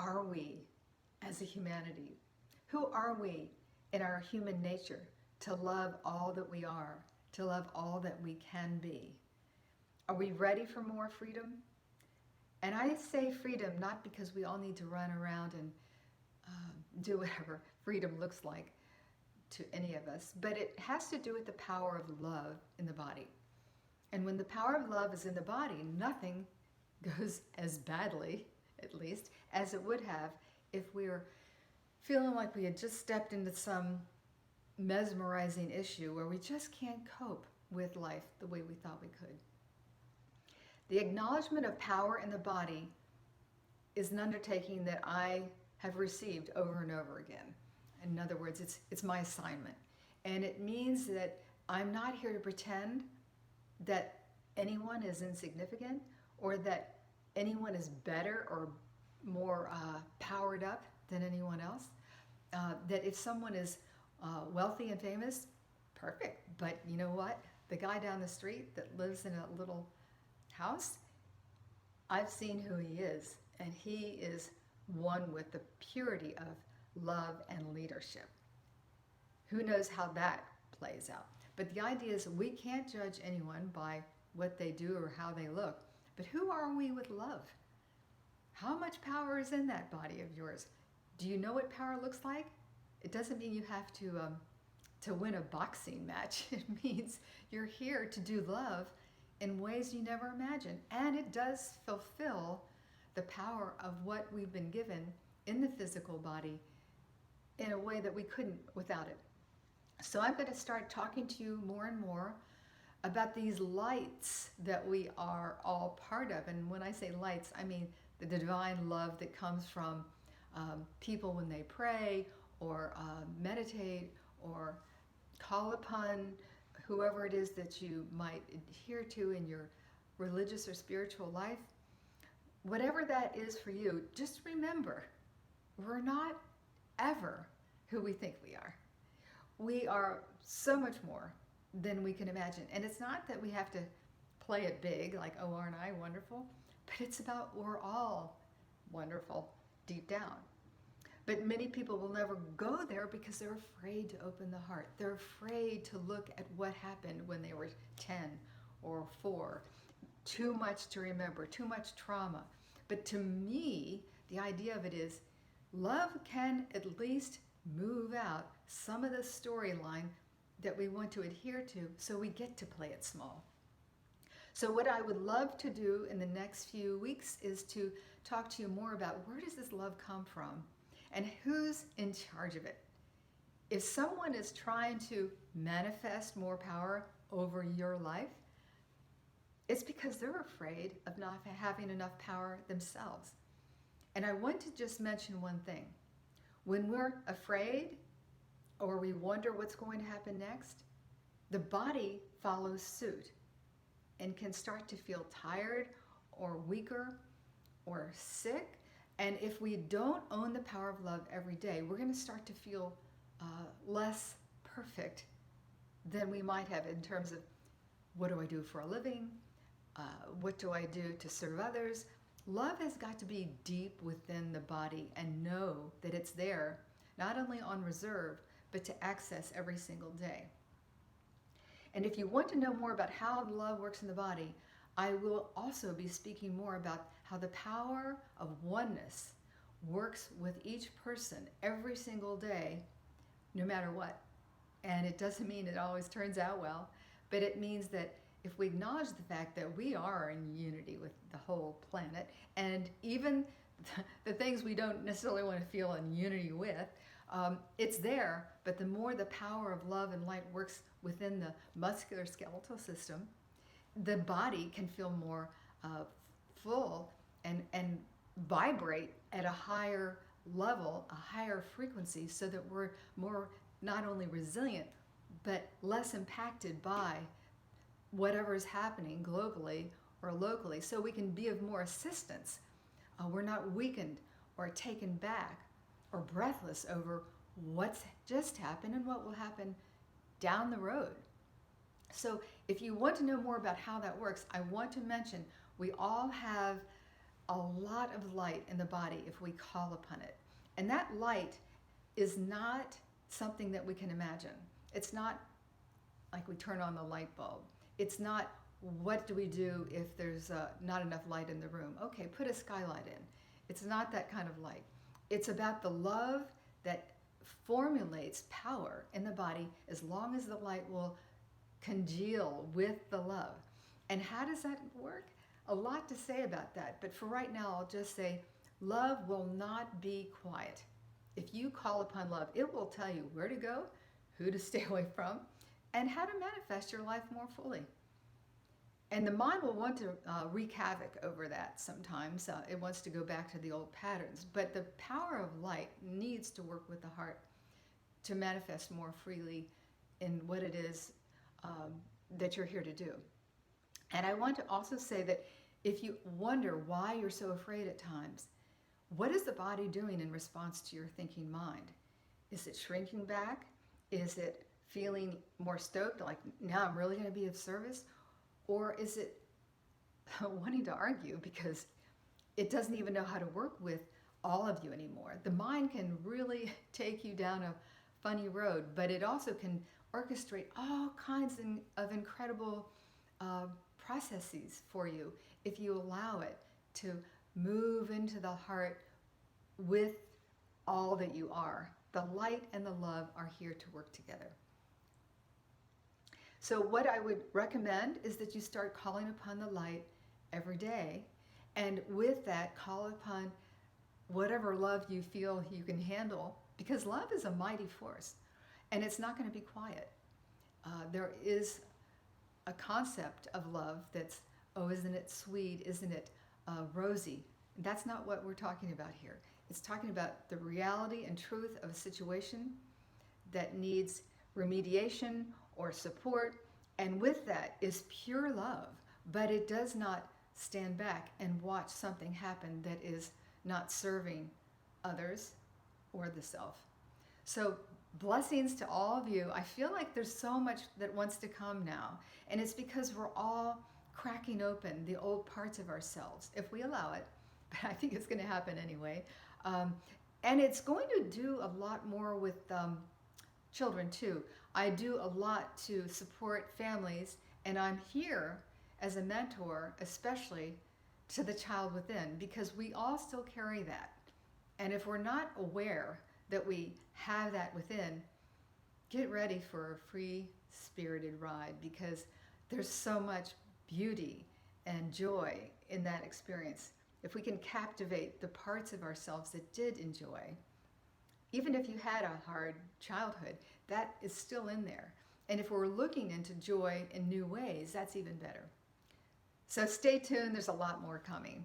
are we as a humanity? Who are we in our human nature to love all that we are, to love all that we can be? Are we ready for more freedom? And I say freedom not because we all need to run around and do whatever freedom looks like to any of us, but it has to do with the power of love in the body. And when the power of love is in the body, nothing goes as badly, at least, as it would have if we were feeling like we had just stepped into some mesmerizing issue where we just can't cope with life the way we thought we could. The acknowledgement of power in the body is an undertaking that I have received over and over again. In other words, it's my assignment. And it means that I'm not here to pretend that anyone is insignificant or that anyone is better or more powered up than anyone else. That if someone is wealthy and famous, perfect. But you know what? The guy down the street that lives in a little house, I've seen who he is, and he is one with the purity of love and leadership. Who knows how that plays out? But the idea is we can't judge anyone by what they do or how they look. But who are we with love? How much power is in that body of yours? Do you know what power looks like? It doesn't mean you have to win a boxing match. It means you're here to do love in ways you never imagined. And it does fulfill the power of what we've been given in the physical body in a way that we couldn't without it. So I'm going to start talking to you more and more about these lights that we are all part of. And when I say lights, I mean the divine love that comes from people when they pray or meditate or call upon whoever it is that you might adhere to in your religious or spiritual life. Whatever that is for you, just remember, we're not ever who we think we are. We are so much more than we can imagine. And it's not that we have to play it big, like, oh, aren't I wonderful? But it's about we're all wonderful deep down. But many people will never go there because they're afraid to open the heart. They're afraid to look at what happened when they were 10 or 4. Too much to remember, too much trauma. But to me, the idea of it is love can at least move out some of the storyline that we want to adhere to so we get to play it small. So what I would love to do in the next few weeks is to talk to you more about where does this love come from and who's in charge of it. If someone is trying to manifest more power over your life, it's because they're afraid of not having enough power themselves. And I want to just mention one thing. When we're afraid or we wonder what's going to happen next, the body follows suit and can start to feel tired or weaker or sick. And if we don't own the power of love every day, we're going to start to feel less perfect than we might have in terms of what do I do for a living? What do I do to serve others? Love has got to be deep within the body and know that it's there, not only on reserve, but to access every single day. And if you want to know more about how love works in the body, I will also be speaking more about how the power of oneness works with each person every single day, no matter what. And it doesn't mean it always turns out well, but it means that if we acknowledge the fact that we are in unity with the whole planet, and even the things we don't necessarily want to feel in unity with, it's there, but the more the power of love and light works within the musculoskeletal system, the body can feel more full and vibrate at a higher level, a higher frequency, so that we're more not only resilient, but less impacted by whatever is happening globally or locally, so we can be of more assistance. We're not weakened or taken back or breathless over what's just happened and what will happen down the road. So if you want to know more about how that works, I want to mention we all have a lot of light in the body if we call upon it. And that light is not something that we can imagine. It's not like we turn on the light bulb. It's not, what do we do if there's not enough light in the room? Okay, put a skylight in. It's not that kind of light. It's about the love that formulates power in the body as long as the light will congeal with the love. And how does that work? A lot to say about that, but for right now, I'll just say love will not be quiet. If you call upon love, it will tell you where to go, who to stay away from, and how to manifest your life more fully. And the mind will want to wreak havoc over that sometimes. It wants to go back to the old patterns. But the power of light needs to work with the heart to manifest more freely in what it is that you're here to do. And I want to also say that if you wonder why you're so afraid at times, what is the body doing in response to your thinking mind? Is it shrinking back? Is it feeling more stoked, like now I'm really going to be of service? Or is it wanting to argue because it doesn't even know how to work with all of you anymore? The mind can really take you down a funny road, but it also can orchestrate all kinds of incredible processes for you if you allow it to move into the heart with all that you are. The light and the love are here to work together. So what I would recommend is that you start calling upon the light every day, and with that, call upon whatever love you feel you can handle, because love is a mighty force, and it's not going to be quiet. There is a concept of love that's, oh, isn't it sweet, isn't it rosy? That's not what we're talking about here. It's talking about the reality and truth of a situation that needs remediation or support, and with that is pure love, but it does not stand back and watch something happen that is not serving others or the self. So blessings to all of you. I feel like there's so much that wants to come now, and it's because we're all cracking open the old parts of ourselves, if we allow it, but I think it's going to happen anyway. And it's going to do a lot more with children too. I do a lot to support families, and I'm here as a mentor, especially to the child within, because we all still carry that. And if we're not aware that we have that within, get ready for a free-spirited ride, because there's so much beauty and joy in that experience. If we can captivate the parts of ourselves that did enjoy, even if you had a hard childhood, that is still in there. And if we're looking into joy in new ways, that's even better. So stay tuned, there's a lot more coming.